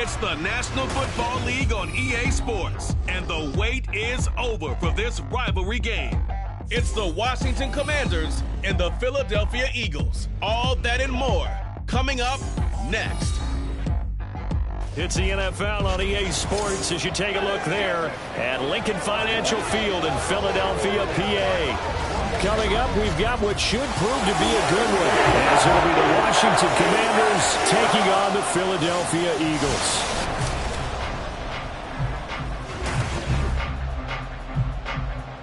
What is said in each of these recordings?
It's the National Football League on EA Sports, and the wait is over for this rivalry game. It's the Washington Commanders and the Philadelphia Eagles. All that and more coming up next. It's the NFL on EA Sports as you take a look there at Lincoln Financial Field in Philadelphia, PA. Coming up, we've got what should prove to be a good one, as it'll be the Washington Commanders taking on the Philadelphia Eagles.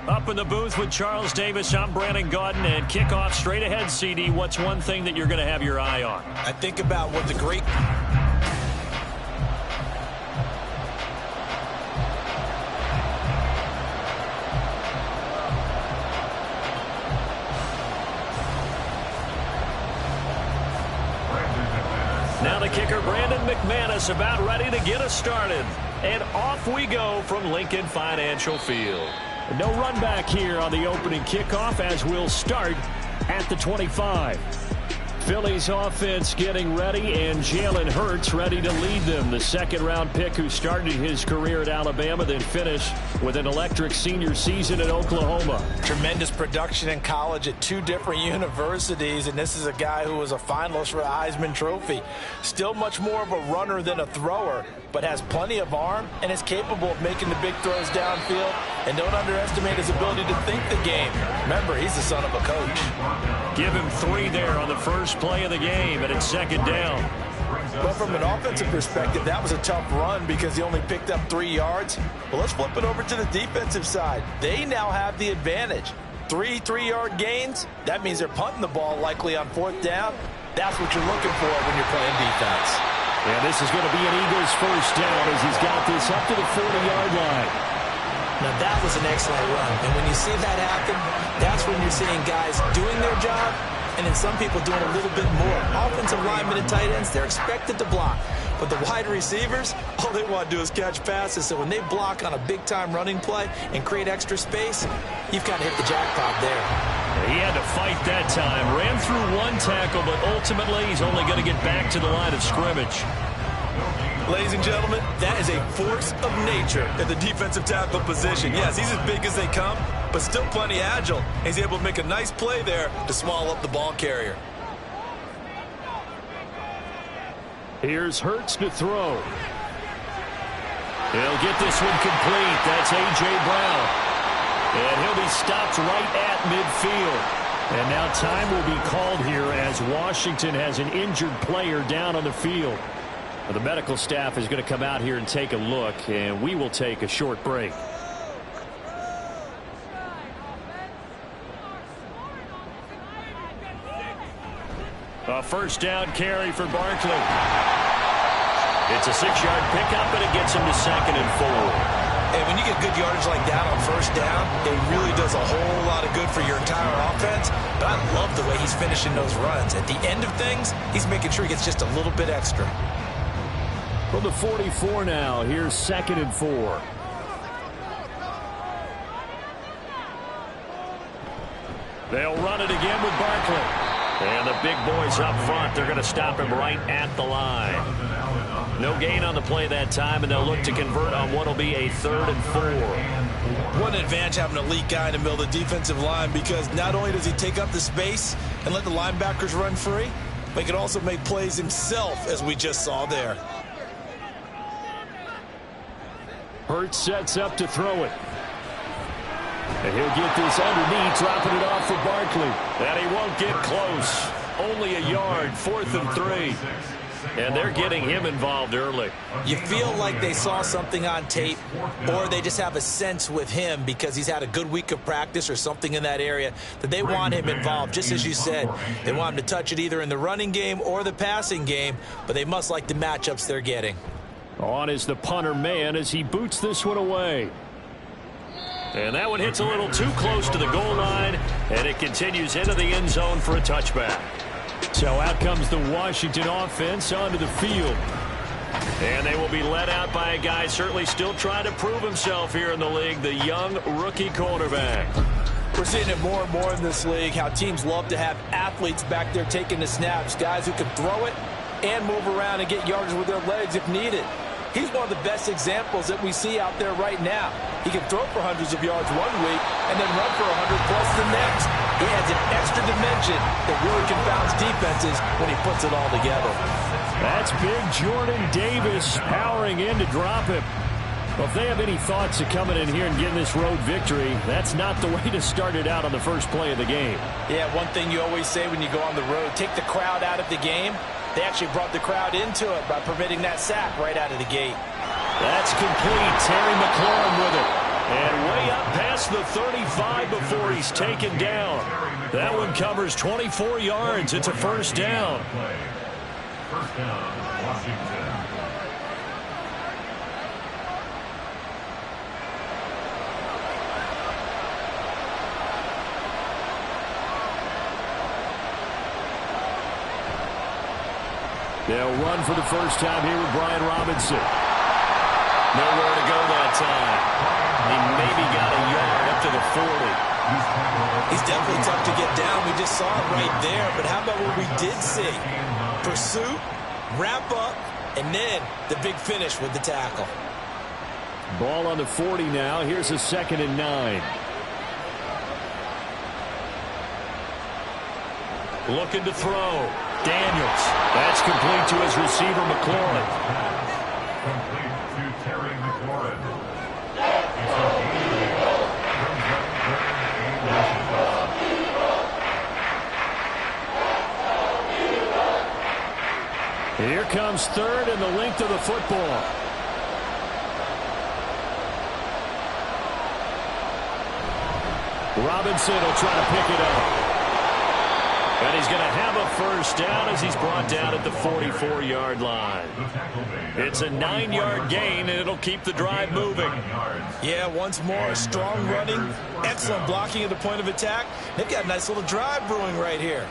Up in the booth with Charles Davis, I'm Brandon Gaudin, and kickoff straight ahead, CD. What's one thing that you're going to have your eye on? I think about what the great... Now the kicker, Brandon McManus, about ready to get us started. And off we go from Lincoln Financial Field. No run back here on the opening kickoff as we'll start at the 25. Philly's offense getting ready, and Jalen Hurts ready to lead them. The second-round pick who started his career at Alabama, then finished with an electric senior season at Oklahoma. Tremendous production in college at two different universities, and this is a guy who was a finalist for the Heisman Trophy. Still much more of a runner than a thrower, but has plenty of arm and is capable of making the big throws downfield. And don't underestimate his ability to think the game. Remember, he's the son of a coach. Give him 3 there on the first play of the game, and it's second down. But from an offensive perspective, that was a tough run because he only picked up 3 yards. Well, let's flip it over to the defensive side. They now have the advantage. 3 3-yard gains. That means they're punting the ball likely on 4th down. That's what you're looking for when you're playing defense. And this is going to be an Eagles first down as he's got this up to the 40-yard line. Now, that was an excellent run. And when you see that happen, that's when you're seeing guys doing their job and then some people doing a little bit more. Offensive linemen and tight ends, they're expected to block. But the wide receivers, all they want to do is catch passes. So when they block on a big-time running play and create extra space, you've got to hit the jackpot there. He had to fight that time. Ran through 1 tackle, but ultimately he's only going to get back to the line of scrimmage. Ladies and gentlemen, that is a force of nature at the defensive tackle position. Yes, he's as big as they come, but still plenty agile. He's able to make a nice play there to swallow up the ball carrier. Here's Hurts to throw. He'll get this one complete. That's A.J. Brown. And he'll be stopped right at midfield. And now time will be called here as Washington has an injured player down on the field. The medical staff is going to come out here and take a look, and we will take a short break. A first down carry for Barkley. It's a 6-yard pickup, and it gets him to 2nd and 4. And when you get good yardage like that on first down, it really does a whole lot of good for your entire offense. But I love the way he's finishing those runs. At the end of things, he's making sure he gets just a little bit extra. From the 44 now, here's 2nd and 4. They'll run it again with Barkley. And the big boys up front, they're going to stop him right at the line. No gain on the play that time, and they'll look to convert on what will be a 3rd and 4. What an advantage having an elite guy in the middle of the defensive line, because not only does he take up the space and let the linebackers run free, but he can also make plays himself, as we just saw there. Hurts sets up to throw it. And he'll get this underneath, dropping it off for Barkley. And he won't get close. Only a yard, 4th and 3. And they're getting him involved early. You feel like they saw something on tape, or they just have a sense with him because he's had a good week of practice or something in that area that they want him involved. Just as you said, they want him to touch it either in the running game or the passing game, but they must like the matchups they're getting. On is the punter man as he boots this one away. And that one hits a little too close to the goal line, and it continues into the end zone for a touchback. So out comes the Washington offense onto the field. And they will be led out by a guy certainly still trying to prove himself here in the league, the young rookie quarterback. We're seeing it more and more in this league, how teams love to have athletes back there taking the snaps, guys who can throw it and move around and get yardage with their legs if needed. He's one of the best examples that we see out there right now. He can throw for hundreds of yards one week and then run for 100+ the next. He adds an extra dimension that really confounds defenses when he puts it all together. That's big Jordan Davis powering in to drop him. Well, if they have any thoughts of coming in here and getting this road victory, that's not the way to start it out on the first play of the game. Yeah, one thing you always say when you go on the road, take the crowd out of the game. They actually brought the crowd into it by permitting that sack right out of the gate. That's complete. Terry McLaurin with it. And way up past the 35 before he's taken down. That one covers 24 yards. It's a first down. First down, Washington. They'll run for the first time here with Brian Robinson. Nowhere to go that time. He maybe got a yard up to the 40. He's definitely tough to get down. We just saw it right there. But how about what we did see? Pursuit, wrap up, and then the big finish with the tackle. Ball on the 40 now. Here's a 2nd and 9. Looking to throw. Daniels. That's complete to his receiver, McLaurin. Complete to Terry McLaurin. Here comes 3rd and the length of the football. Robinson will try to pick it up. And he's going to have a first down as he's brought down at the 44-yard line. It's a 9-yard gain, and it'll keep the drive moving. Yeah, once more, strong running, excellent blocking at the point of attack. They've got a nice little drive brewing right here.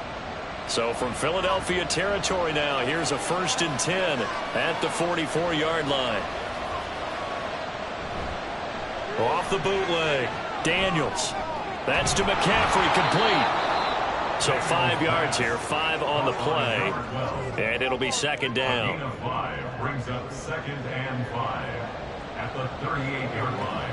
So from Philadelphia territory now, here's a 1st and 10 at the 44-yard line. Off the bootleg, Daniels. That's to McCaffrey, complete. So 5 yards here, 5 on the play, and it'll be 2nd down. A gain of 5 brings up 2nd and 5 at the 38-yard line.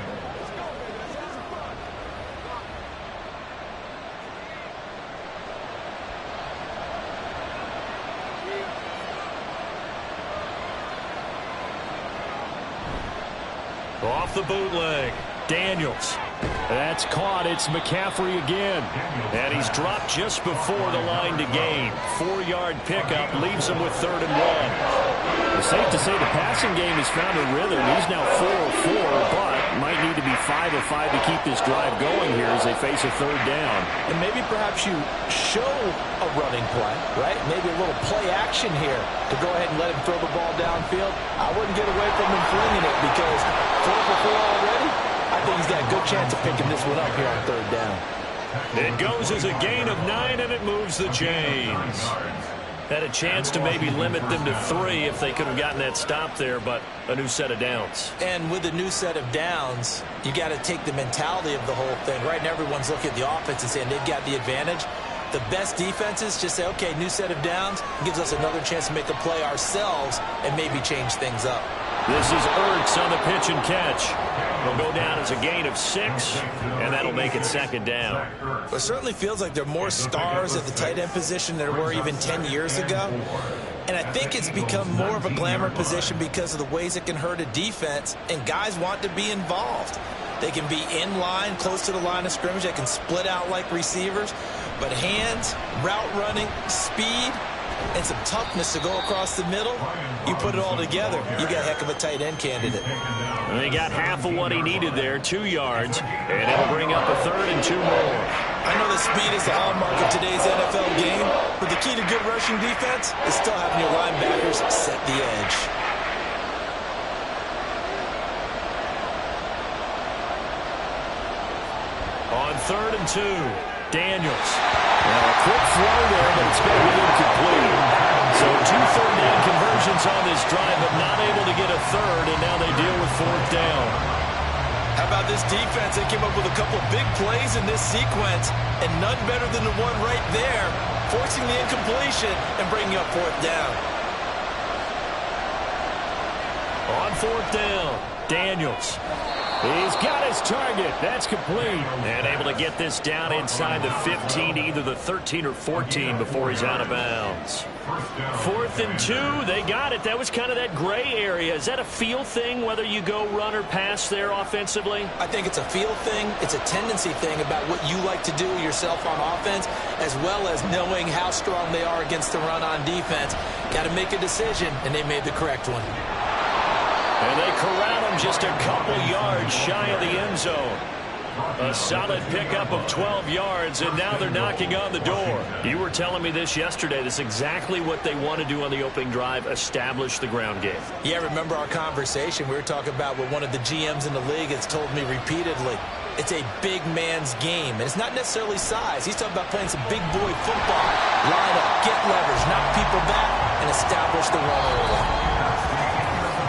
Off the bootleg, Daniels. That's caught. It's McCaffrey again. And he's dropped just before the line to gain. 4-yard pickup leaves him with 3rd and 1. It's safe to say the passing game has found a rhythm. He's now 4 of 4, but might need to be 5 of 5 to keep this drive going here as they face a 3rd down. And maybe perhaps you show a running play, right? Maybe a little play action here to go ahead and let him throw the ball downfield. I wouldn't get away from him flinging it because 4 for 4 already. I think he's got a good chance of picking this one up here on 3rd down. It goes as a gain of 9, and it moves the chains. Had a chance to maybe limit them to 3 if they could have gotten that stop there, but a new set of downs. And with a new set of downs, you got to take the mentality of the whole thing. Right now, everyone's looking at the offense and saying they've got the advantage. The best defenses just say, okay, new set of downs, gives us another chance to make a play ourselves and maybe change things up. This is Ertz on the pitch and catch. It'll go down as a gain of 6, and that'll make it 2nd down. It certainly feels like there are more stars at the tight end position than there were even 10 years ago. And I think it's become more of a glamour position because of the ways it can hurt a defense, and guys want to be involved. They can be in line, close to the line of scrimmage. They can split out like receivers. But hands, route running, speed, and some toughness to go across the middle, you put it all together, you got a heck of a tight end candidate. And they got half of what he needed there, 2 yards, and it'll bring up a 3rd and 2 more. I know that speed is the hallmark of today's NFL game, but the key to good rushing defense is still having your linebackers set the edge. On 3rd and 2, Daniels. Well, a quick throw there, but it's going to be incomplete. So 2 third-down conversions on this drive, but not able to get a 3rd, and now they deal with 4th down. How about this defense? They came up with a couple big plays in this sequence, and none better than the one right there, forcing the incompletion and bringing up 4th down. On fourth down, Daniels. He's got his target. That's complete. And able to get this down inside the 15, either the 13 or 14 before he's out of bounds. 4th and 2, they got it. That was kind of that gray area. Is that a feel thing, whether you go run or pass there offensively? I think it's a feel thing. It's a tendency thing about what you like to do yourself on offense, as well as knowing how strong they are against the run on defense. Got to make a decision, and they made the correct one. And they corral him just a couple yards shy of the end zone. A solid pickup of 12 yards, and now they're knocking on the door. You were telling me this yesterday. This is exactly what they want to do on the opening drive, establish the ground game. Yeah, remember our conversation? We were talking about what one of the GMs in the league has told me repeatedly. It's a big man's game, and it's not necessarily size. He's talking about playing some big boy football. Line up, get leverage, knock people back, and establish the run early.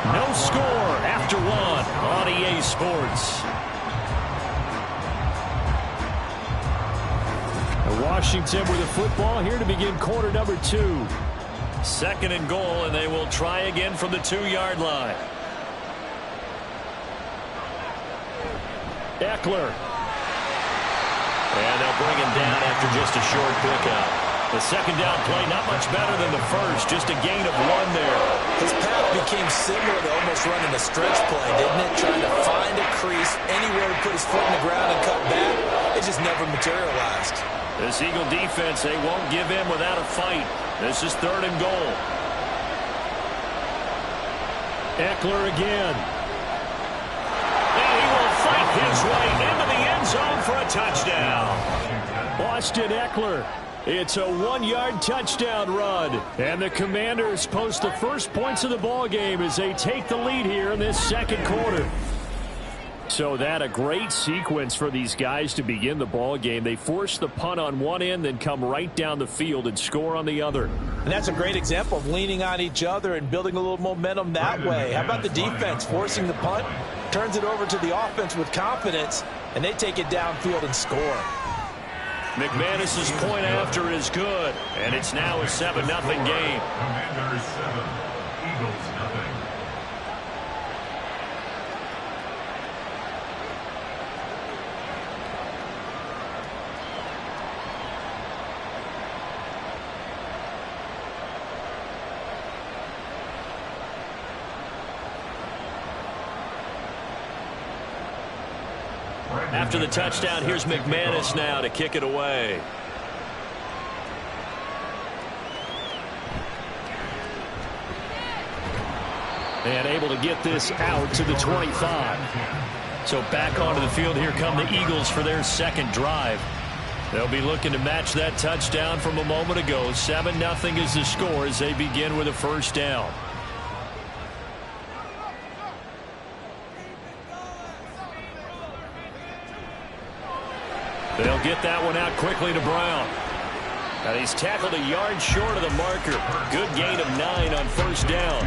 No score after one on EA Sports. Washington with the football here to begin quarter number 2. 2nd and goal, and they will try again from the 2-yard line. Eckler. And they'll bring him down after just a short pickup. The second down play, not much better than the first, just a gain of 1 there. His path became similar to almost running a stretch play, didn't it? Trying to find a crease, anywhere to put his foot in the ground and cut back. It just never materialized. This Eagle defense, they won't give in without a fight. This is 3rd and goal. Eckler again. And he will fight his way into the end zone for a touchdown. Austin Eckler. It's a 1-yard touchdown run. And the Commanders post the first points of the ball game as they take the lead here in this second quarter. So that a great sequence for these guys to begin the ball game. They force the punt on one end, then come right down the field and score on the other. And that's a great example of leaning on each other and building a little momentum that way. How about the defense forcing the punt, turns it over to the offense with confidence, and they take it downfield and score. McManus's point after is good, and it's now a 7-0 game. Commanders 7, Eagles nothing. After the touchdown, here's McManus now to kick it away. And able to get this out to the 25. So back onto the field, here come the Eagles for their second drive. They'll be looking to match that touchdown from a moment ago. 7-0 is the score as they begin with a first down. They'll get that one out quickly to Brown. And he's tackled a yard short of the marker. Good gain of 9 on first down.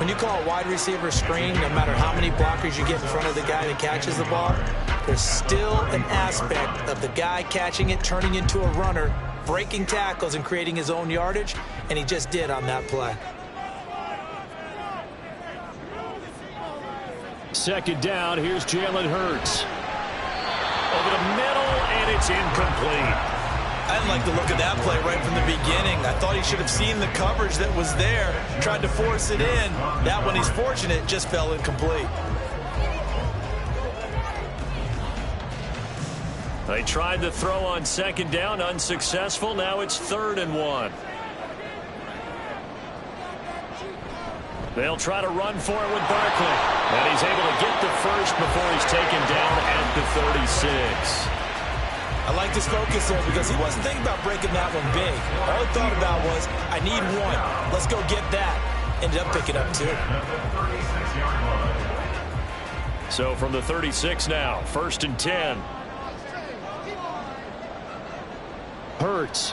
When you call a wide receiver screen, no matter how many blockers you get in front of the guy that catches the ball, there's still an aspect of the guy catching it, turning into a runner, breaking tackles and creating his own yardage, and he just did on that play. Second down, here's Jalen Hurts. Over the middle, and it's incomplete. I didn't like the look of that play right from the beginning. I thought he should have seen the coverage that was there, tried to force it in. That one, he's fortunate, just fell incomplete. They tried the throw on second down, unsuccessful. Now it's 3rd and 1. They'll try to run for it with Barkley. And he's able to get the first before he's taken down at the 36. I like his focus there because he wasn't thinking about breaking that one big. All he thought about was, I need 1. Let's go get that. Ended up picking up 2. So from the 36 now, 1st and 10. Hurts.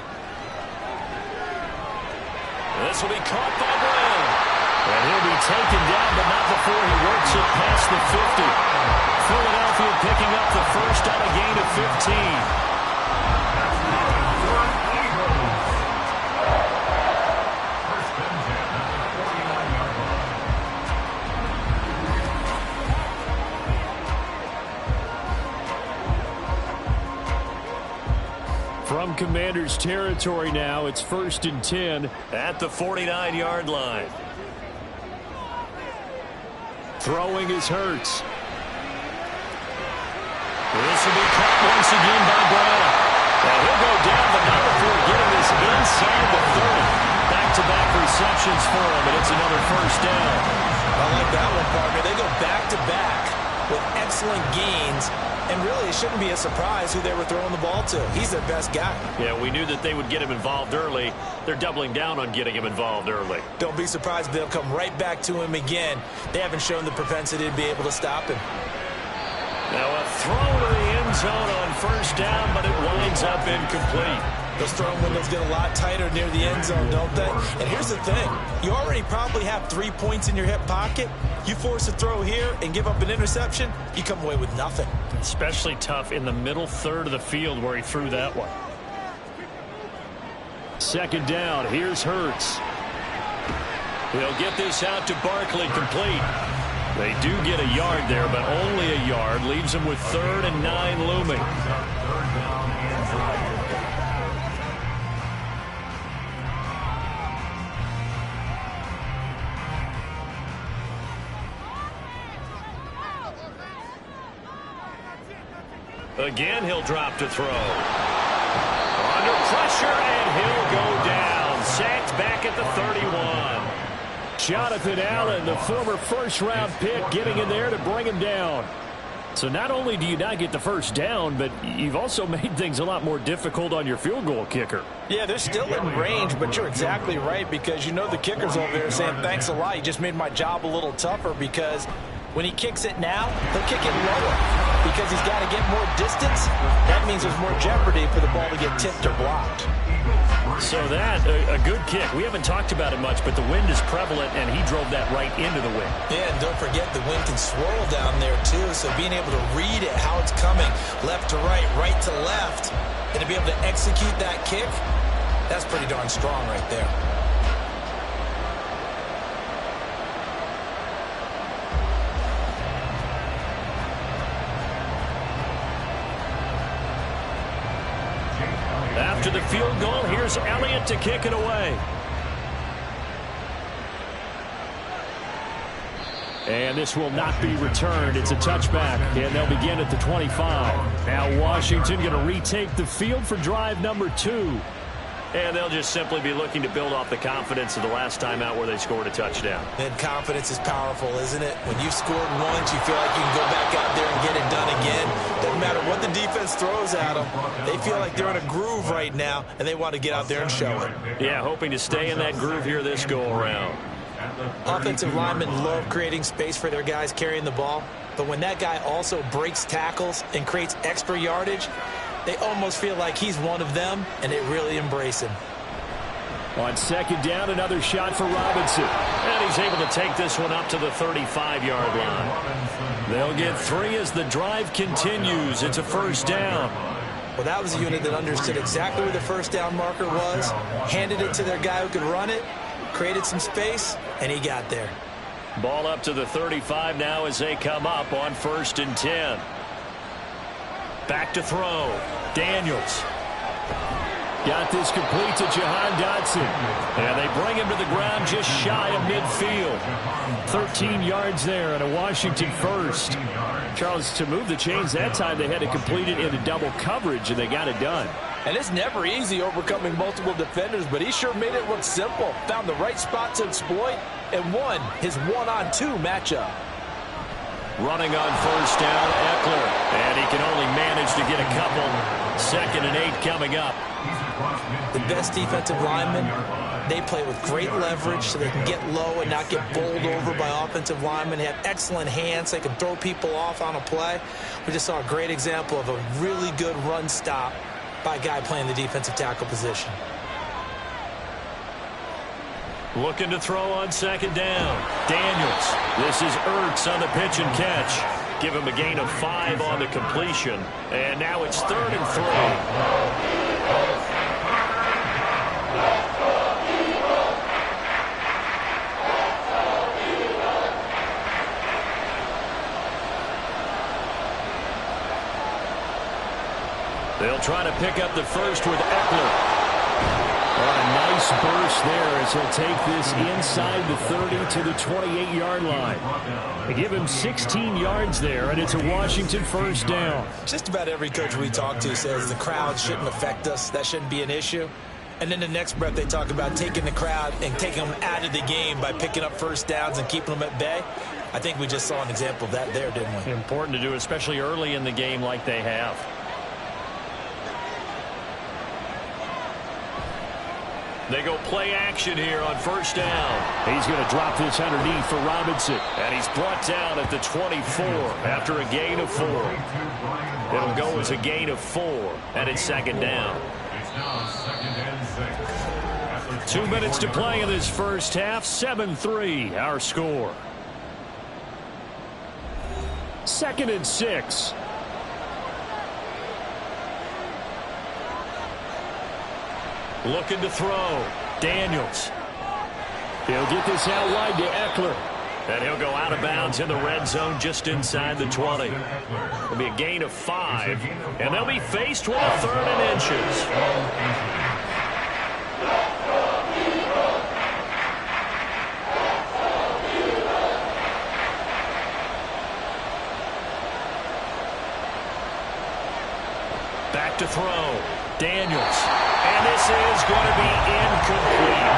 This will be caught by Brown. And he'll be taken down, but not before he works it past the 50. Philadelphia picking up the first on a gain of 15. Commanders territory now. It's 1st and 10 at the 49-yard line. Throwing is Hurts. This will be caught once again by Brown. And he'll go down, but not before getting this inside the 30. Back-to-back receptions for him, and it's another first down. I like that one, partner. They go back-to-back with excellent gains, and really it shouldn't be a surprise who they were throwing the ball to. He's their best guy. Yeah, we knew that they would get him involved early. They're doubling down on getting him involved early. Don't be surprised if they'll come right back to him again. They haven't shown the propensity to be able to stop him. Now a throw to the end zone on first down, but it winds up incomplete. Those throwing windows get a lot tighter near the end zone, don't they? And here's the thing. You already probably have 3 points in your hip pocket. You force a throw here and give up an interception, you come away with nothing. Especially tough in the middle third of the field where he threw that one. Second down, here's Hurts. He'll get this out to Barkley, complete. They do get a yard there, but only a yard. Leaves them with 3rd and 9 looming. Again, he'll drop to throw. Under pressure, and he'll go down. Sacked back at the 31. Jonathan Allen, the former first-round pick, getting in there to bring him down. So not only do you not get the first down, but you've also made things a lot more difficult on your field goal kicker. Yeah, they're still in range, but you're exactly right, because you know the kicker's over there saying, thanks a lot, you just made my job a little tougher, because when he kicks it now, he'll kick it lower because he's got to get more distance. That means there's more jeopardy for the ball to get tipped or blocked. So that, a good kick. We haven't talked about it much, but the wind is prevalent, and he drove that right into the wind. Yeah, and don't forget the wind can swirl down there, too, so being able to read it, how it's coming, left to right to left, and to be able to execute that kick, that's pretty darn strong right there. After the field goal, here's Elliott to kick it away. And this will not be returned. It's a touchback, and they'll begin at the 25. Now Washington going to retake the field for drive number 2. And they'll just simply be looking to build off the confidence of the last time out where they scored a touchdown. And confidence is powerful, isn't it? When you've scored once, you feel like you can go back out there and get it done again. Doesn't matter what the defense throws at them. They feel like they're in a groove right now, and they want to get out there and show it. Yeah, hoping to stay in that groove here this go-around. Offensive linemen love creating space for their guys carrying the ball. But when that guy also breaks tackles and creates extra yardage, they almost feel like he's one of them, and they really embrace him. On second down, another shot for Robinson. And he's able to take this one up to the 35-yard line. They'll get 3 as the drive continues. It's a first down. Well, that was a unit that understood exactly where the first down marker was, handed it to their guy who could run it, created some space, and he got there. Ball up to the 35 now as they come up on 1st and 10. Back to throw. Daniels. Got this complete to Jahan Dotson. And they bring him to the ground just shy of midfield. 13 yards there and a Washington first. Charles, to move the chains that time, they had to complete it into double coverage, and they got it done. And it's never easy overcoming multiple defenders, but he sure made it look simple. Found the right spot to exploit and won his 1-on-2 matchup. Running on first down, Eckler. And he can only manage to get a couple. 2nd and 8 coming up. The best defensive linemen, they play with great leverage so they can get low and not get bowled over by offensive linemen. They have excellent hands. They can throw people off on a play. We just saw a great example of a really good run stop by a guy playing the defensive tackle position. Looking to throw on second down. Daniels. This is Ertz on the pitch and catch. Give him a gain of 5 on the completion. And now it's 3rd and 3. They'll They'll try to pick up the first with Eckler. A nice burst there as he'll take this inside the 30 to the 28-yard line. They give him 16 yards there, and it's a Washington first down. Just about every coach we talk to says the crowd shouldn't affect us. That shouldn't be an issue. And then the next breath they talk about taking the crowd and taking them out of the game by picking up first downs and keeping them at bay. I think we just saw an example of that there, didn't we? Important to do, especially early in the game like they have. They go play action here on first down. He's going to drop this underneath for Robinson. And he's brought down at the 24 after a gain of 4. It'll go as a gain of 4, and it's second down. It's now second and 6. 2 minutes to play in this first half. 7-3, our score. Second and 6. Looking to throw. Daniels. He'll get this out wide to Eckler. And he'll go out of bounds in the red zone just inside the 20. It'll be a gain of 5. And they'll be faced with a 3rd and inches. Back to throw. Daniels. And this is going to be incomplete.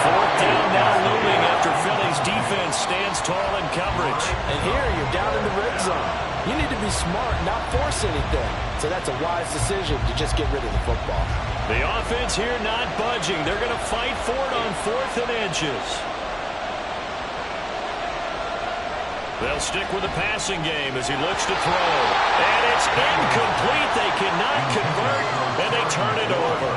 4th down now looming after Philly's defense stands tall in coverage. And here you're down in the red zone. You need to be smart, not force anything. So that's a wise decision to just get rid of the football. The offense here not budging. They're going to fight for it on 4th and inches. They'll stick with the passing game as he looks to throw. And it's incomplete. They cannot convert, and they turn it over.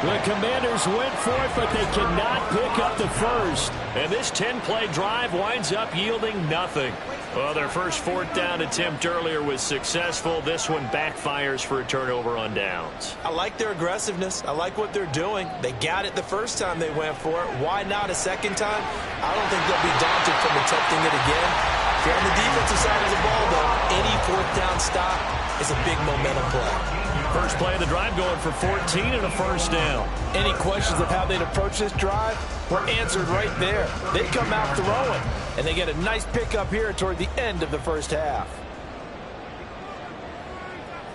The Commanders went for it, but they cannot pick up the first. And this 10-play drive winds up yielding nothing. Well, their first 4th down attempt earlier was successful. This one backfires for a turnover on downs. I like their aggressiveness. I like what they're doing. They got it the first time they went for it. Why not a second time? I don't think they'll be daunted from attempting it again. If you're on the defensive side of the ball, though, any 4th down stop is a big momentum play. First play of the drive going for 14 and a first down. Any questions of how they'd approach this drive were answered right there. They come out throwing, and they get a nice pickup here toward the end of the first half.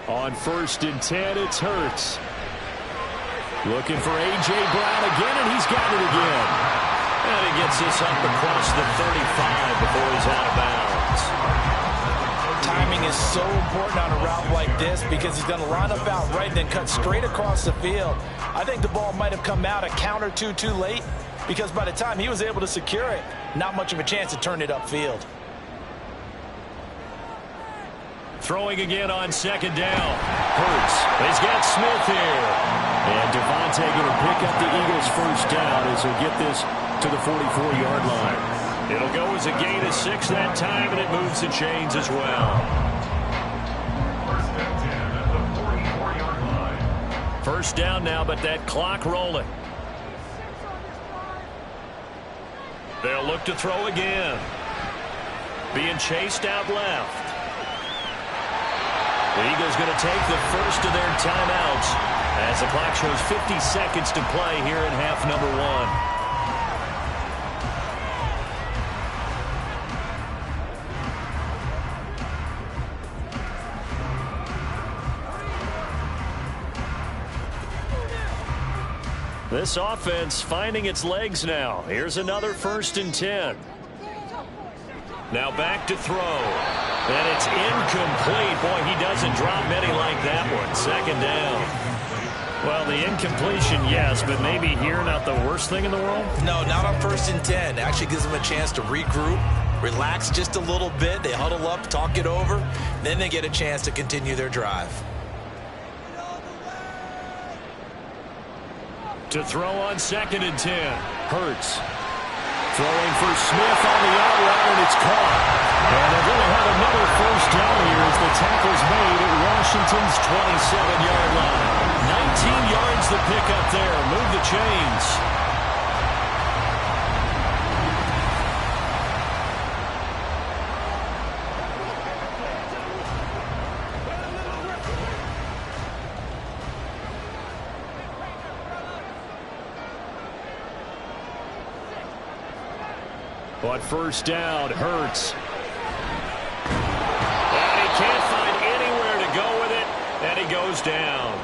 On 1st and 10, it's Hurts. Looking for A.J. Brown again, and he's got it again. And he gets this up across the 35 before he's out of bounds. Timing is so important on a route like this because he's going to line up out right and then cut straight across the field. I think the ball might have come out a count or two too late because by the time he was able to secure it, not much of a chance to turn it upfield. Throwing again on 2nd down. Hurts. He's got Smith here. And Devontae going to pick up the Eagles' first down as he'll get this to the 44-yard line. It'll go as a gain of 6 that time, and it moves the chains as well. 1st and 10 at the 44-yard line. First down now, but that clock rolling. They'll look to throw again. Being chased out left. The Eagles going to take the first of their timeouts as the clock shows 50 seconds to play here in half number 1. This offense finding its legs now. Here's another 1st and 10. Now back to throw. And it's incomplete. Boy, he doesn't drop many like that one. 2nd down. Well, the incompletion, yes, but maybe here not the worst thing in the world? No, not on 1st and 10. Actually gives them a chance to regroup, relax just a little bit. They huddle up, talk it over. Then they get a chance to continue their drive. To throw on 2nd and 10. Hurts. Throwing for Smith on the out route, and it's caught. And they're going to have another first down here as the tackle's made at Washington's 27-yard line. 19 yards to pick up there. Move the chains. But first down, Hurts. And he can't find anywhere to go with it, and he goes down.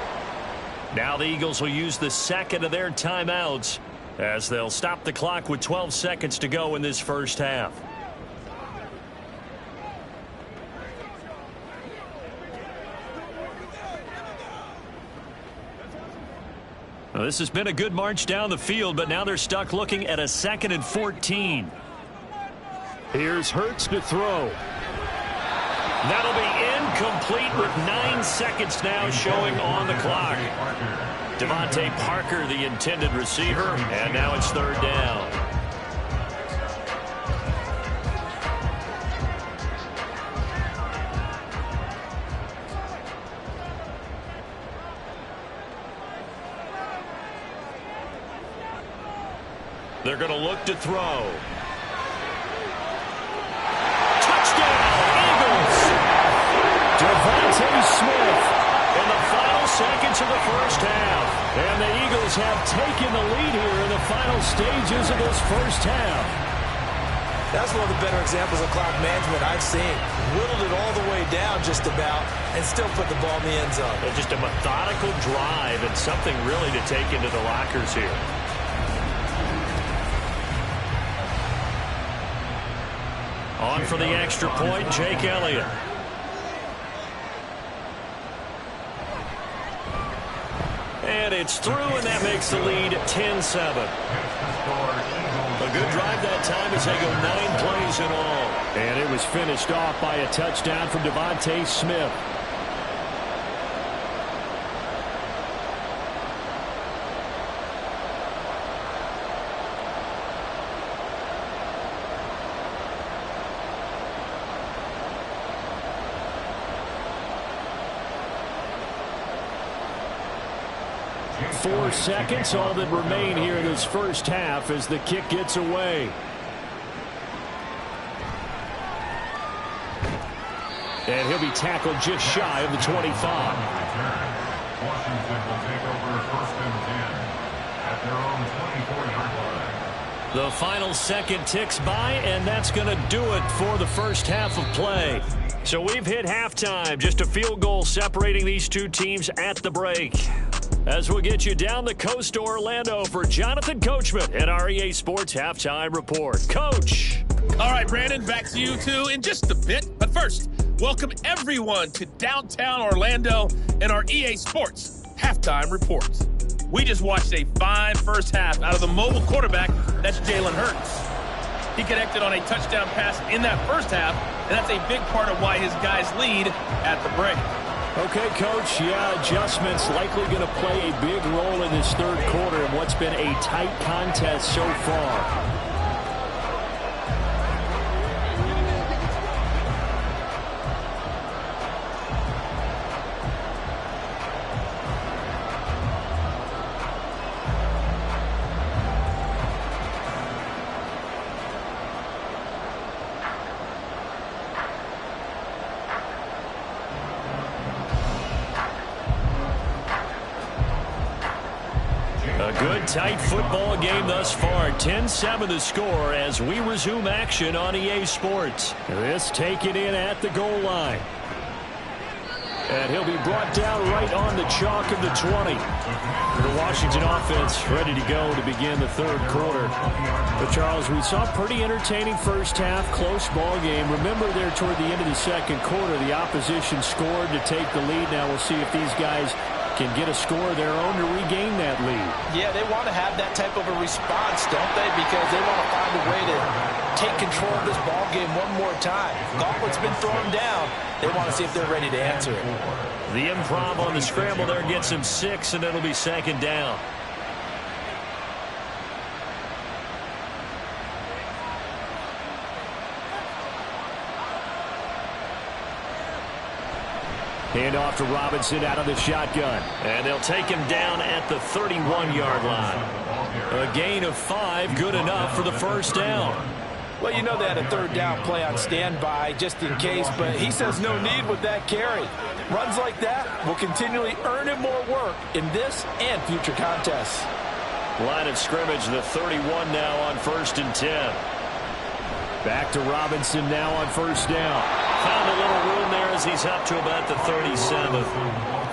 Now the Eagles will use the second of their timeouts as they'll stop the clock with 12 seconds to go in this first half. Well, this has been a good march down the field, but now they're stuck looking at a 2nd and 14. Here's Hurts to throw. That'll be incomplete with 9 seconds now showing on the clock. Devontae Parker, the intended receiver, and now it's 3rd down. They're going to look to throw. Devontae Smith in the final seconds of the first half. And the Eagles have taken the lead here in the final stages of this first half. That's one of the better examples of clock management I've seen. Whittled it all the way down just about and still put the ball in the end zone. And just a methodical drive and something really to take into the lockers here. On for the extra point, Jake Elliott. And it's through, and that makes the lead 10-7. A good drive that time as they go 9 plays in all. And it was finished off by a touchdown from Devontae Smith. Four seconds, all that remain here in this first half as the kick gets away. And he'll be tackled just shy of the 25. Washington will take over 1st and 10 at their own 24-yard line. The final second ticks by, and that's going to do it for the first half of play. So we've hit halftime, just a field goal separating these two teams at the break. As we'll get you down the coast to Orlando for Jonathan Coachman at our EA Sports Halftime Report. Coach. All right, Brandon, back to you two in just a bit. But first, welcome everyone to downtown Orlando and our EA Sports Halftime Report. We just watched a fine first half out of the mobile quarterback, that's Jalen Hurts. He connected on a touchdown pass in that first half, and that's a big part of why his guys lead at the break. Okay, Coach, yeah, adjustments likely going to play a big role in this third quarter in what's been a tight contest so far. Tight football game thus far. 10-7 the score as we resume action on EA Sports. This taken in at the goal line. And he'll be brought down right on the chalk of the 20. The Washington offense ready to go to begin the third quarter. But, Charles, we saw a pretty entertaining first half, close ball game. Remember there toward the end of the second quarter, the opposition scored to take the lead. Now we'll see if these guys can get a score of their own to regain that lead. Yeah, they want to have that type of a response, don't they? Because they want to find a way to take control of this ball game one more time. Gauntlet's been thrown down. They want to see if they're ready to answer it. The improv on the scramble there gets him 6, and it'll be 2nd down. Hand off to Robinson out of the shotgun. And they'll take him down at the 31-yard line. A gain of 5, good enough for the first down. Well, you know they had a third down play on standby just in case, but he says no need with that carry. Runs like that will continually earn him more work in this and future contests. Line of scrimmage, the 31 now on 1st and 10. Back to Robinson now on first down. Found a little room there as he's up to about the 37.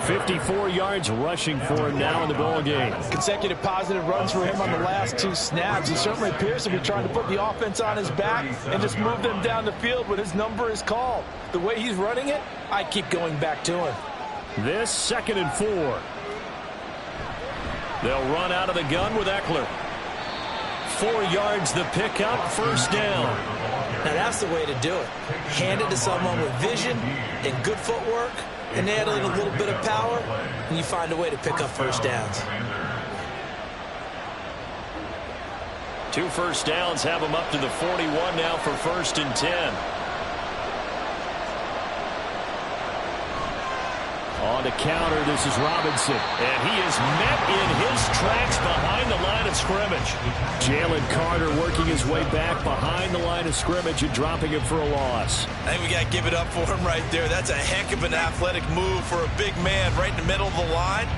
54 yards rushing for him now in the ball game. Consecutive positive runs for him on the last 2 snaps. He certainly appears to be trying to put the offense on his back and just move them down the field when his number is called. The way he's running it, I keep going back to him. This 2nd and 4. They'll run out of the gun with Eckler. 4 yards the pickup, first down. Now that's the way to do it. Hand it to someone with vision and good footwork, and add in a little bit of power, and you find a way to pick up first downs. 2 first downs have them up to the 41 now for 1st and 10. On the counter, this is Robinson. And he is met in his tracks behind the line of scrimmage. Jalen Carter working his way back behind the line of scrimmage and dropping him for a loss. I think we got to give it up for him right there. That's a heck of an athletic move for a big man right in the middle of the line.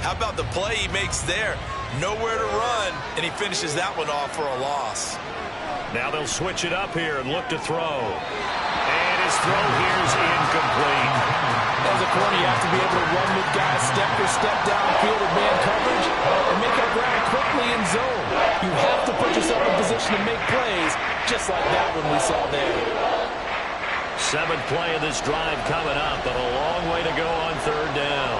How about the play he makes there? Nowhere to run, and he finishes that one off for a loss. Now they'll switch it up here and look to throw. And his throw here is incomplete. As a corner, you have to be able to run with guys step for step downfield in man coverage and make up ground quickly in zone. You have to put yourself in position to make plays, just like that one we saw there. 7th play of this drive coming up, but a long way to go on 3rd down.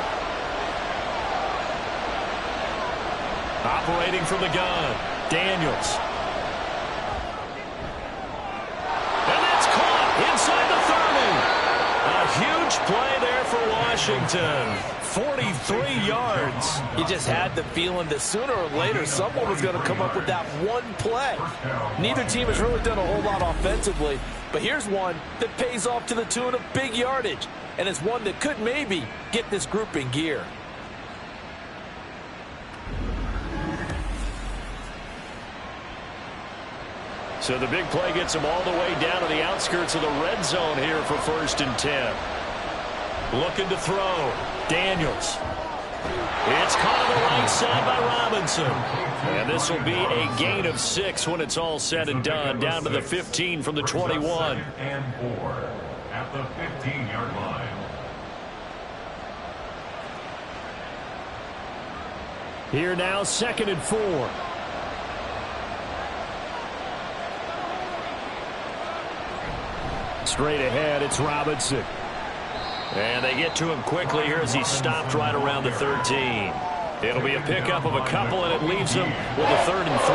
Operating from the gun, Daniels. And that's caught inside the 30. A huge play there for Washington. 43 yards. You just had the feeling that sooner or later someone was going to come up with that one play. Neither team has really done a whole lot offensively, but here's one that pays off to the tune of big yardage, and it's one that could maybe get this group in gear. So the big play gets them all the way down to the outskirts of the red zone here for 1st and 10. Looking to throw. Daniels. It's caught on the right side by Robinson. And this will be a gain of 6 when it's all said and done. Down to the 15 from the 21. And 4 at the 15-yard line. Here now, 2nd and 4. Straight ahead, it's Robinson. And they get to him quickly here as he stopped right around the 13. It'll be a pickup of a couple, and it leaves him with a 3rd and 3.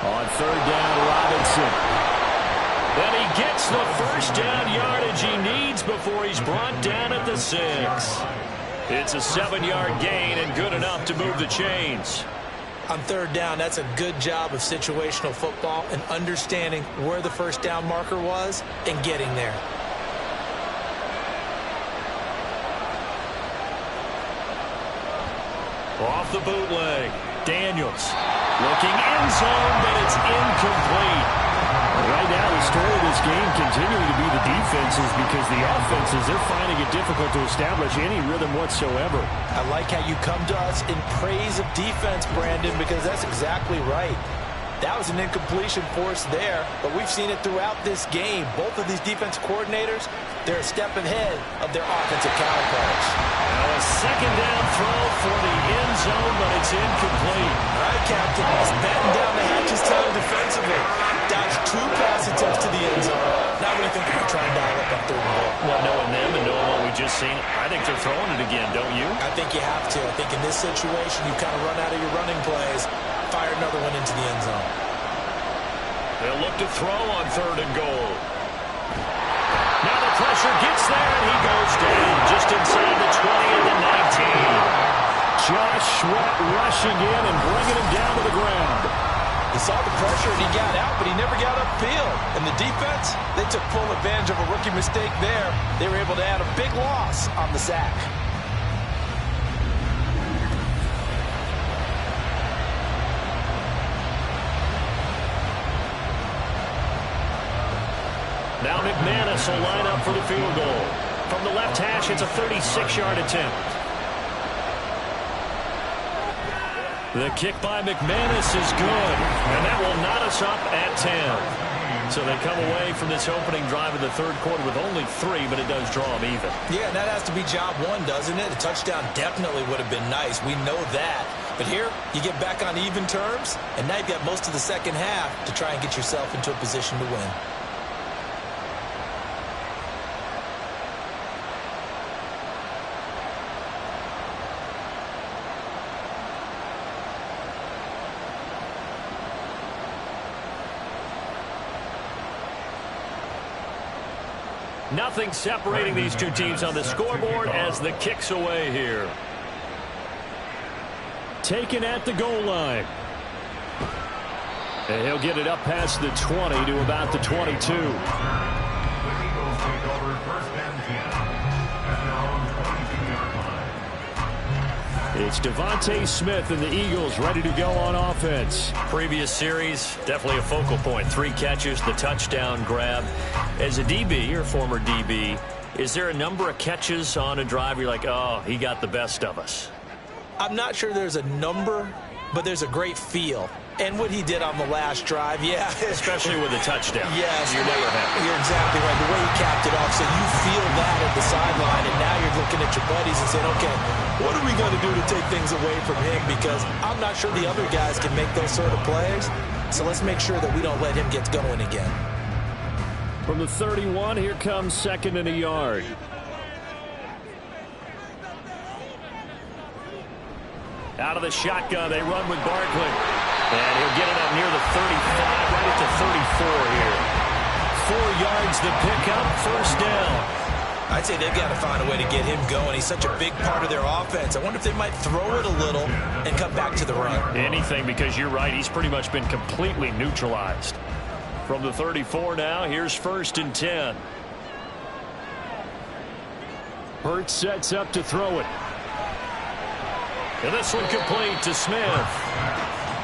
On 3rd down, Robinson. And he gets the first down yardage he needs before he's brought down at the 6. It's a 7-yard gain and good enough to move the chains. On 3rd down, that's a good job of situational football and understanding where the first down marker was and getting there. Off the bootleg, Daniels looking in zone, but it's incomplete. Right now, the story of this game continuing to be the defenses, because the offenses, they're finding it difficult to establish any rhythm whatsoever. I like how you come to us in praise of defense, Brandon, because that's exactly right. That was an incompletion force there, but we've seen it throughout this game. Both of these defense coordinators, they're a step ahead of their offensive counterparts. Now a 2nd down throw for the end zone, but it's incomplete. All right, Captain, let's batten down the hatches time defensively. Dodge 2 pass attempts to the end zone. Now what do you think they're going to try and dial up on 3rd and goal? Well, knowing them and knowing what we just seen, I think they're throwing it again, don't you? I think you have to. I think in this situation, you kind of run out of your running plays, fire another one into the end zone. They'll look to throw on 3rd and goal. Now the pressure gets there, and he goes down just inside the 20 at the 19. Josh Sweat rushing in and bringing him down to the ground. He saw the pressure and he got out, but he never got upfield. And the defense, they took full advantage of a rookie mistake there. They were able to add a big loss on the sack. Now McManus will line up for the field goal. From the left hash, it's a 36-yard attempt. The kick by McManus is good, and that will knot us up at 10. So they come away from this opening drive in the third quarter with only 3, but it does draw them even. Yeah, and that has to be job one, doesn't it? A touchdown definitely would have been nice. We know that. But here, you get back on even terms, and now you've got most of the second half to try and get yourself into a position to win. Nothing separating these two teams on the scoreboard as the kick's away here. Taken at the goal line. And he'll get it up past the 20 to about the 22. The Eagles take over first and 10 at their own 22-yard line. It's Devontae Smith and the Eagles ready to go on offense. Previous series, definitely a focal point. 3 catches, the touchdown grab. As a DB, or former DB, is there a number of catches on a drive you're like, oh, he got the best of us? I'm not sure there's a number, but there's a great feel. And what he did on the last drive, yeah. Especially with a touchdown. Yes. You're never happy. You're exactly right. The way he capped it off, so you feel that at the sideline, and now you're looking at your buddies and saying, okay, what are we going to do to take things away from him? Because I'm not sure the other guys can make those sort of plays. So let's make sure that we don't let him get going again. From the 31, here comes 2nd and a yard. Out of the shotgun, they run with Barkley. And he'll get it up near the 35, right at the 34 here. 4 yards the pickup, first down. I'd say they've got to find a way to get him going. He's such a big part of their offense. I wonder if they might throw it a little and come back to the run. Anything, because you're right, he's pretty much been completely neutralized. From the 34 now, here's 1st and 10. Hurts sets up to throw it. And this one complete to Smith.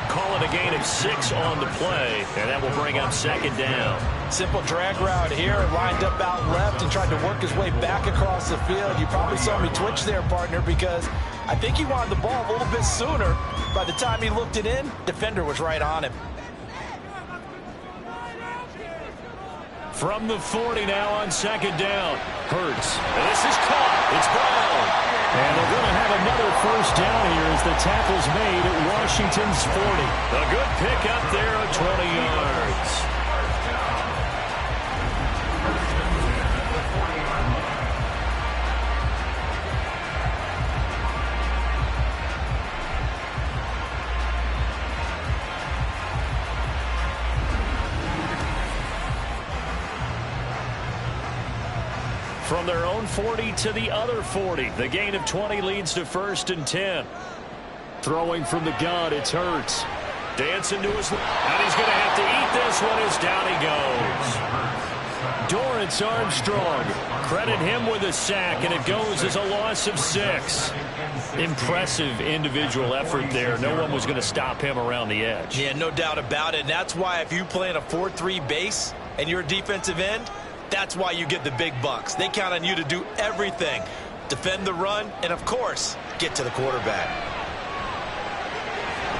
Call it a gain of 6 on the play, and that will bring up 2nd down. Simple drag route here, lined up out left and tried to work his way back across the field. You probably saw me twitch there, partner, because I think he wanted the ball a little bit sooner. By the time he looked it in, defender was right on him. From the 40 now on 2nd down. Hurts. And this is caught. It's Brown. And they're going to have another first down here as the tackle's made at Washington's 40. A good pick up there at 20 yards. From their own 40 to the other 40. The gain of 20 leads to 1st and 10. Throwing from the gun, it's Hurts. Dancing to his... And he's going to have to eat this one as down he goes. Dorrance Armstrong. Credit him with a sack, and it goes as a loss of 6. Impressive individual effort there. No one was going to stop him around the edge. Yeah, no doubt about it. And that's why if you play in a 4-3 base and you're a defensive end, that's why you get the big bucks. They count on you to do everything. Defend the run, and of course, get to the quarterback.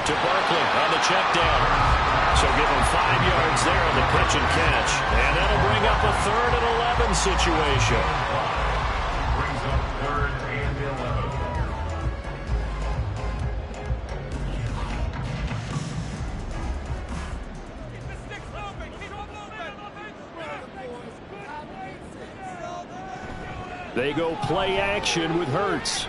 To Barkley on the check down. So give him 5 yards there on the pitch and catch. And that'll bring up a 3rd and 11 situation. Brings up 3rd and 11. They go play action with Hurts.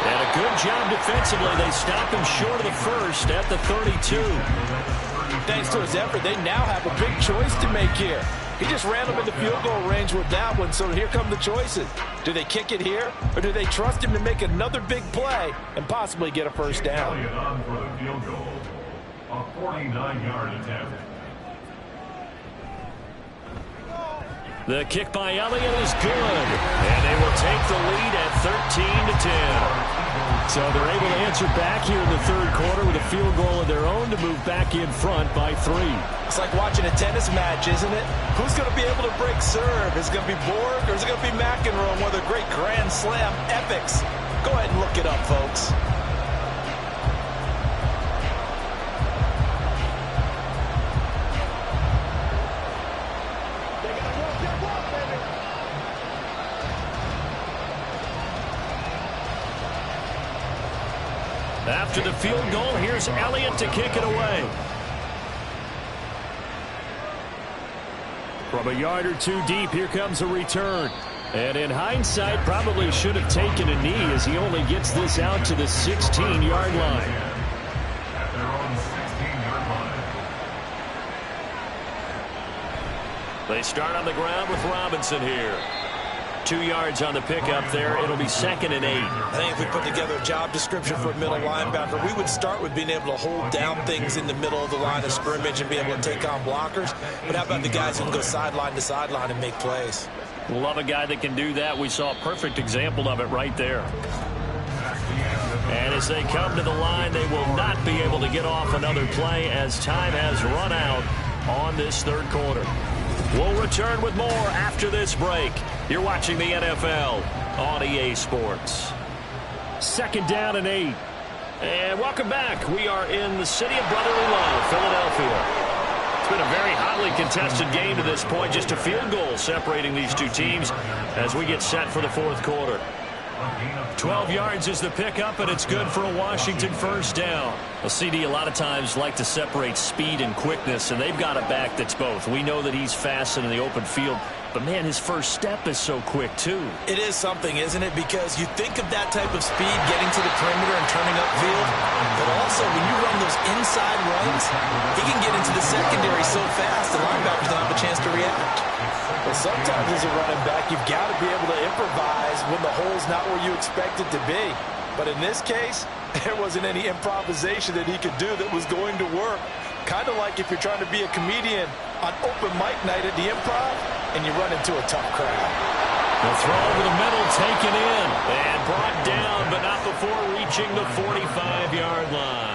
And a good job defensively. They stop him short of the first at the 32. Thanks to his effort, they now have a big choice to make here. He just ran them in the field goal range with that one, so here come the choices. Do they kick it here, or do they trust him to make another big play and possibly get a first down? Elliott on for the field goal. A 49-yard attempt. The kick by Elliott is good, and they will take the lead at 13-10. So they're able to answer back here in the third quarter with a field goal of their own to move back in front by 3. It's like watching a tennis match, isn't it? Who's going to be able to break serve? Is it going to be Borg or is it going to be McEnroe, one of the great Grand Slam epics? Go ahead and look it up, folks. After the field goal, here's Elliott to kick it away. From a yard or two deep, here comes a return. And in hindsight, probably should have taken a knee as he only gets this out to the 16-yard line. At their own 16-yard line. They start on the ground with Robinson here. 2 yards on the pickup there. It'll be 2nd and 8. I think if we put together a job description for a middle linebacker, we would start with being able to hold down things in the middle of the line of scrimmage and be able to take on blockers. But how about the guys who can go sideline to sideline and make plays? Love a guy that can do that. We saw a perfect example of it right there. And as they come to the line, they will not be able to get off another play as time has run out on this third quarter. We'll return with more after this break. You're watching the NFL on EA Sports. 2nd down and 8. And welcome back. We are in the city of brotherly love, Philadelphia. It's been a very hotly contested game to this point. Just a field goal separating these two teams as we get set for the fourth quarter. 12 yards is the pickup, and it's good for a Washington first down. Well, CD, a lot of times like to separate speed and quickness, and they've got a back that's both. We know that he's fast in the open field, but, man, his first step is so quick, too. It is something, isn't it? Because you think of that type of speed getting to the perimeter and turning upfield, but also when you run those inside runs, he can get into the secondary so fast the linebackers don't have a chance to react. Well, sometimes as a running back, you've got to be able to improvise when the hole's not where you expect it to be. But in this case, there wasn't any improvisation that he could do that was going to work. Kind of like if you're trying to be a comedian on open mic night at the Improv and you run into a tough crowd. The throw over the middle taken in and brought down, but not before reaching the 45-yard line.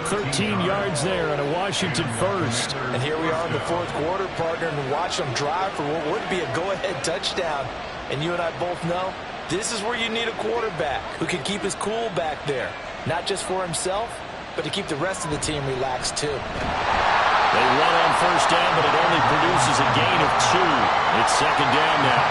13 yards there and a Washington first. And here we are in the fourth quarter, partner, and watch them drive for what would be a go-ahead touchdown. And you and I both know this is where you need a quarterback who can keep his cool back there, not just for himself, but to keep the rest of the team relaxed too. They run on first down, but it only produces a gain of 2. It's 2nd down now.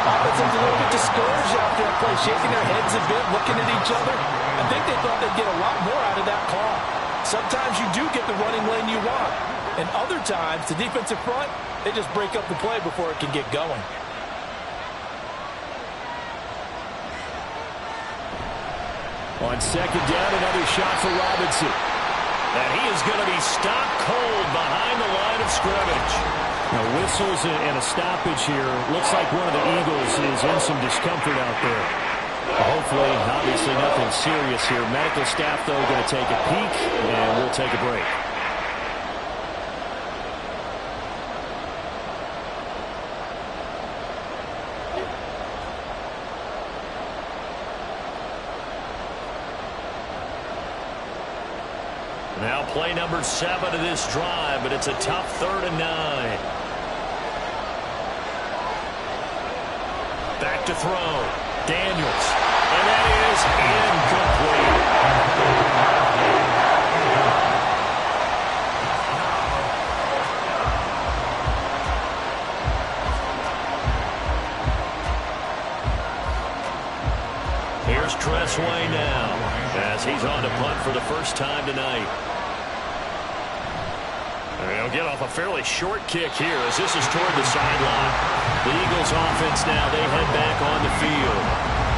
Offensive a little bit discouraged after that play, shaking their heads a bit, looking at each other. I think they thought they'd get a lot more out of that call. Sometimes you do get the running lane you want. And other times, the defensive front, they just break up the play before it can get going. On 2nd down, another shot for Robinson. And he is going to be stopped cold behind the line of scrimmage. Now, whistles and a stoppage here. Looks like one of the Eagles is in some discomfort out there. Hopefully, obviously nothing serious here. Medical staff, though, going to take a peek, and we'll take a break. Now play number 7 of this drive, but it's a tough 3rd and 9. Back to throw. Daniels. And that is incomplete. Here's Tressway now as he's on to punt for the first time tonight. They'll get off a fairly short kick here as this is toward the sideline. The Eagles offense now, they head back on the field.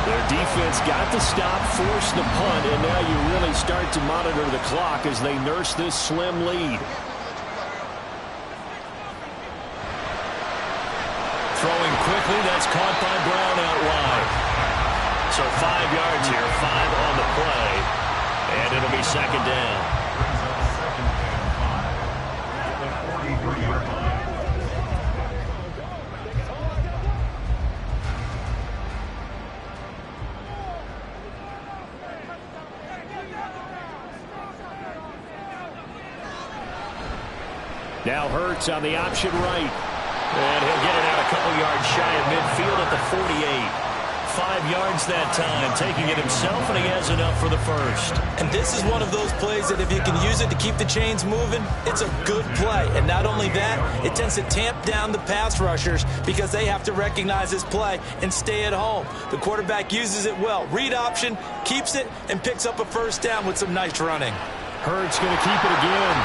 Their defense got the stop, forced the punt, and now you really start to monitor the clock as they nurse this slim lead. Throwing quickly, that's caught by Brown out wide. So 5 yards here, 5 on the play, and it'll be 2nd down. Now Hurts on the option right. And he'll get it out a couple yards shy of midfield at the 48. 5 yards that time, taking it himself, and he has enough for the first. And this is one of those plays that if you can use it to keep the chains moving, it's a good play. And not only that, it tends to tamp down the pass rushers because they have to recognize this play and stay at home. The quarterback uses it well. Read option, keeps it, and picks up a first down with some nice running. Hurts going to keep it again.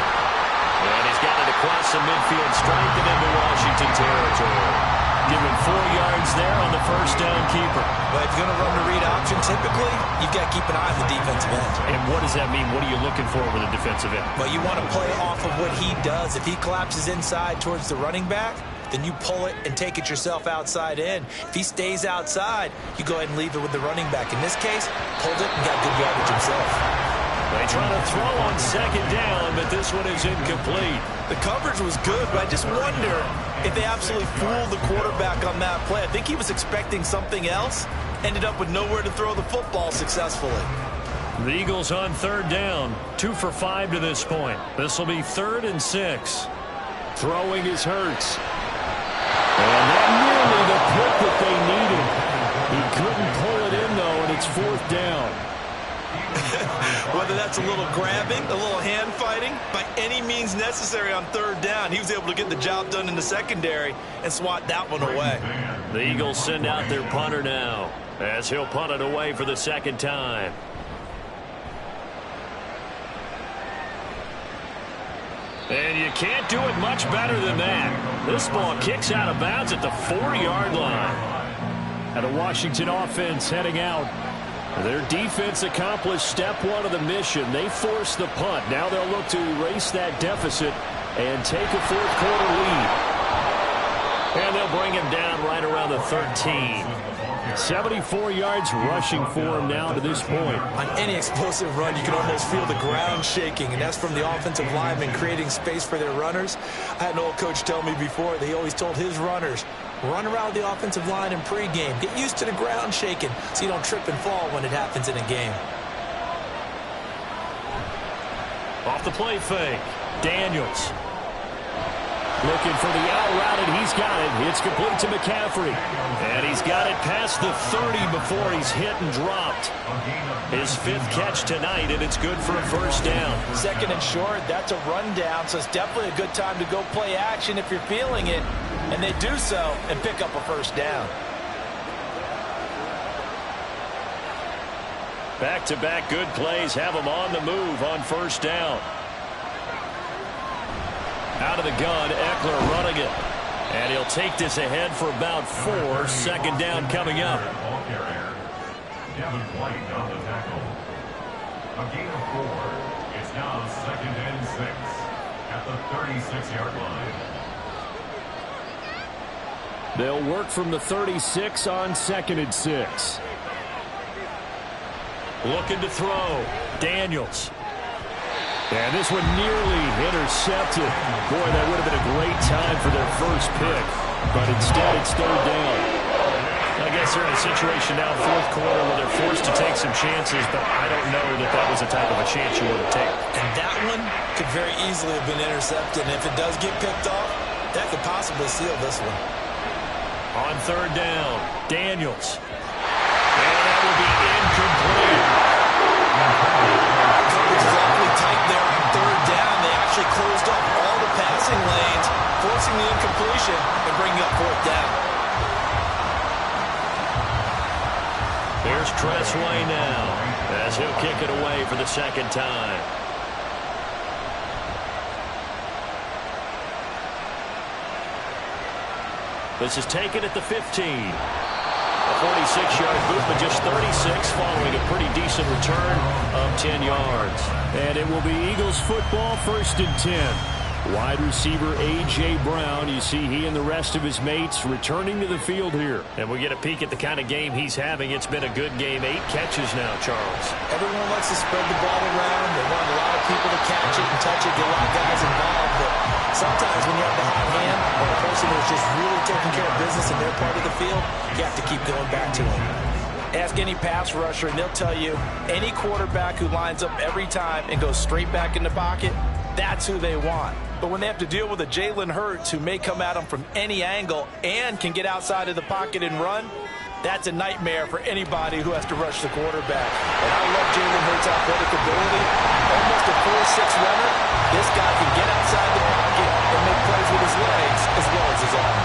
And he's got it across the midfield stripe and into Washington territory. Give him 4 yards there on the first down keeper. But if you're going to run the read option, typically, you've got to keep an eye on the defensive end. And what does that mean? What are you looking for with a defensive end? Well, you want to play off of what he does. If he collapses inside towards the running back, then you pull it and take it yourself outside in. If he stays outside, you go ahead and leave it with the running back. In this case, pulled it and got good yardage himself. They try to throw on second down, but this one is incomplete. The coverage was good, but I just wonder if they absolutely fooled the quarterback on that play. I think he was expecting something else. Ended up with nowhere to throw the football successfully. The Eagles on third down. 2 for 5 to this point. This will be 3rd and 6. Throwing is Hurts. And that nearly the pick that they needed. He couldn't pull it in, though, and it's 4th down. Whether that's a little grabbing, a little hand fighting, by any means necessary on third down, he was able to get the job done in the secondary and swat that one away. The Eagles send out their punter now as he'll punt it away for the second time. And you can't do it much better than that. This ball kicks out of bounds at the 4-yard line. And the Washington offense heading out. Their defense accomplished step 1 of the mission. They forced the punt. Now they'll look to erase that deficit and take a 4th quarter lead. And they'll bring him down right around the 13. 74 yards rushing for him now to this point. On any explosive run, you can almost feel the ground shaking, and that's from the offensive linemen creating space for their runners. I had an old coach tell me before, they always told his runners, run around the offensive line in pregame. Get used to the ground shaking so you don't trip and fall when it happens in a game. Off the play fake, Daniels. Looking for the out route, and he's got it. It's complete to McCaffrey. And he's got it past the 30 before he's hit and dropped. His 5th catch tonight, and it's good for a first down. 2nd and short, that's a rundown, so it's definitely a good time to go play action if you're feeling it. And they do so and pick up a first down. Back-to-back good plays have them on the move on first down. Out of the gun, Eckler running it. And he'll take this ahead for about 4. Second down coming up. Ball carrier, Devin White on the tackle. A gain of 4. It's now 2nd and 6 at the 36-yard line. They'll work from the 36 on 2nd and 6. Looking to throw. Daniels. And this one nearly intercepted. Boy, that would have been a great time for their first pick. But instead, it's 3rd down. I guess they're in a situation now, 4th quarter, where they're forced to take some chances, but I don't know that that was the type of a chance you would have taken. And that one could very easily have been intercepted. And if it does get picked off, that could possibly seal this one. On 3rd down, Daniels. And that will be incomplete. Coverage is awfully tight there on 3rd down. They actually closed off all the passing lanes, forcing the incompletion and bringing up 4th down. Here's Tressway now as he'll kick it away for the second time. This is taken at the 15. A 46-yard boot, but just 36 following a pretty decent return of 10 yards. And it will be Eagles football, 1st and 10. Wide receiver A.J. Brown, you see he and the rest of his mates returning to the field here. And we get a peek at the kind of game he's having. It's been a good game. 8 catches now, Charles. Everyone likes to spread the ball around. They want a lot of people to catch it and touch it, get a lot of guys involved. But sometimes when you have the hot hand or a person who's just really taking care of business in their part of the field, you have to keep going back to them. Ask any pass rusher, and they'll tell you any quarterback who lines up every time and goes straight back in the pocket, that's who they want. But when they have to deal with a Jalen Hurts who may come at them from any angle and can get outside of the pocket and run, that's a nightmare for anybody who has to rush the quarterback. And I love Jalen Hurts' athletic ability. Almost a 4-6 runner. This guy can get outside the pocket and make plays with his legs as well as his arm.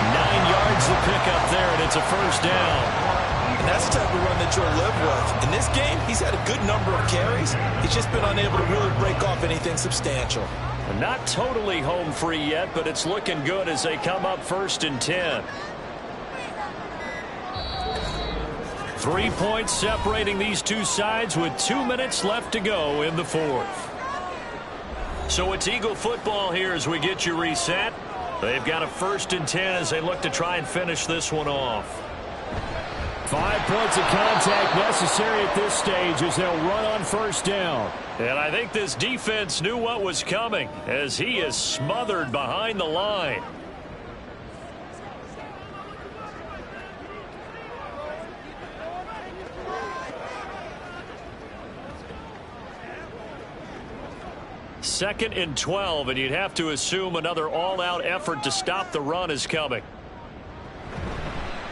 9 yards to pick up there, and it's a first down. And that's the type of run that you'll live with. In this game, he's had a good number of carries. He's just been unable to really break off anything substantial. Not totally home free yet, but it's looking good as they come up 1st and 10. 3 points separating these two sides with 2 minutes left to go in the 4th. So it's Eagle football here as we get you reset. They've got a 1st and 10 as they look to try and finish this one off. 5 points of contact necessary at this stage as they'll run on 1st down. And I think this defense knew what was coming as he is smothered behind the line. Second and 12, and you'd have to assume another all-out effort to stop the run is coming.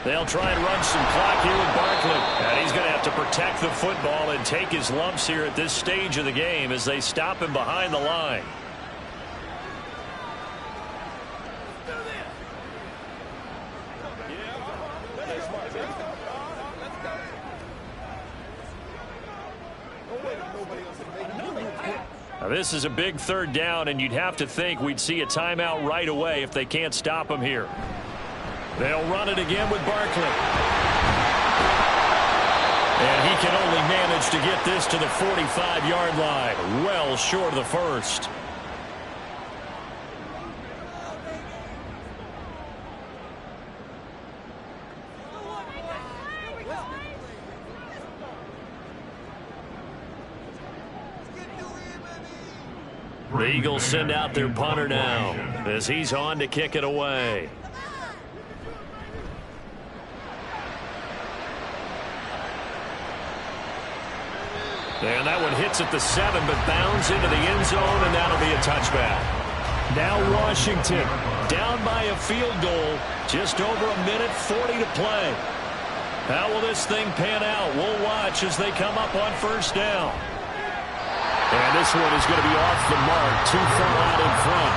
They'll try and run some clock here with Barkley. And he's going to have to protect the football and take his lumps here at this stage of the game as they stop him behind the line. Now, this is a big 3rd down, and you'd have to think we'd see a timeout right away if they can't stop him here. They'll run it again with Barkley. And he can only manage to get this to the 45-yard line, well short of the 1st. The Eagles send out their punter now as he's on to kick it away. And that one hits at the 7, but bounds into the end zone, and that'll be a touchback. Now Washington down by a field goal, just over a minute 40 to play. How will this thing pan out? We'll watch as they come up on 1st down. And this one is going to be off the mark, too far out in front.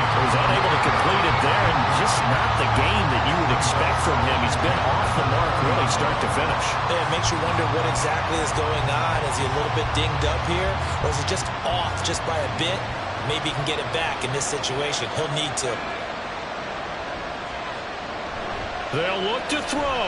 So he's unable to complete it there, and just not the game that you would expect from him. He's been off the mark really start to finish. Yeah, it makes you wonder what exactly is going on. Is he a little bit dinged up here, or is it just off just by a bit? Maybe he can get it back in this situation. He'll need to. They'll look to throw.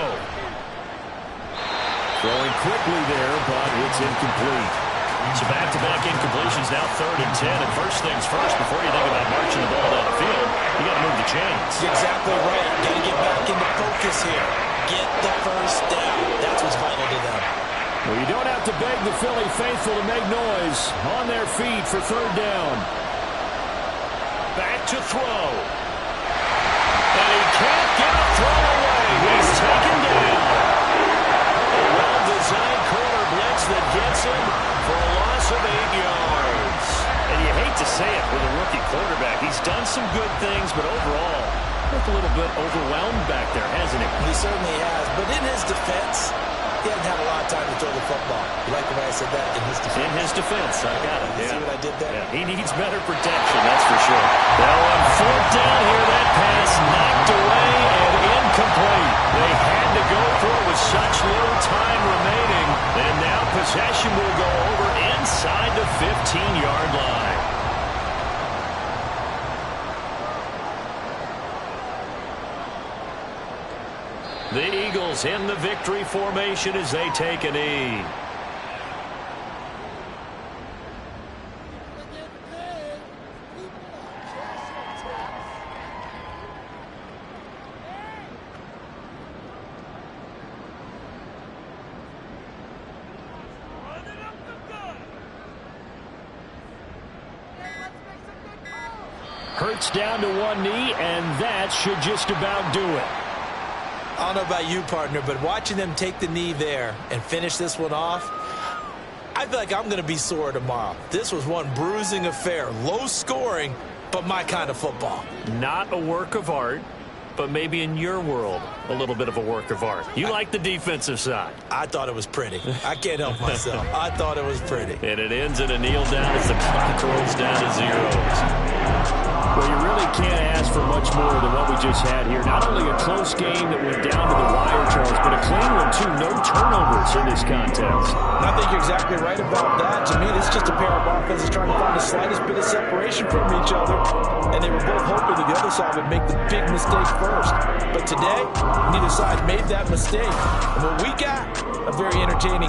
Throwing quickly there, but it's incomplete. So back-to-back incompletions, now 3rd and 10. And first things first, before you think about marching the ball down the field, you got to move the chains. You're exactly right. Got to get back into focus here. Get the 1st down. That's what's vital to them. Well, you don't have to beg the Philly faithful to make noise. On their feet for 3rd down. Back to throw. And he can't get a throw away. He's taken down. A well-designed corner blitz that gets him for a loss of 8 yards. And you hate to say it with a rookie quarterback. He's done some good things, but overall, looked a little bit overwhelmed back there, hasn't he? He certainly has. But in his defense, he hasn't had a lot of time to throw the football. You like the way I said that? In his defense. In his defense, I got it. See what I did there? Yeah, he needs better protection, that's for sure. Now on 4th down here, that pass knocked away and incomplete. They had to go for it with such little time remaining. And now possession will go over inside the 15-yard line. The Eagles in the victory formation as they take a knee. Hurts down to one knee, and that should just about do it. I don't know about you, partner, but watching them take the knee there and finish this one off, I feel like I'm going to be sore tomorrow. This was one bruising affair. Low scoring, but my kind of football. Not a work of art, but maybe in your world, a little bit of a work of art. You like the defensive side. I thought it was pretty. I can't help myself. I thought it was pretty. And it ends in a kneel down as the clock rolls down to zeros. Well, you really can't ask for much more than what we just had here. Not only a close game that went down to the wire, Charles, but a clean one, too. No turnovers in this contest. And I think you're exactly right about that. To me, this is just a pair of offenses trying to find the slightest bit of separation from each other. And they were both hoping that the other side would make the big mistake first. But today, neither side made that mistake. And what we got, a very entertaining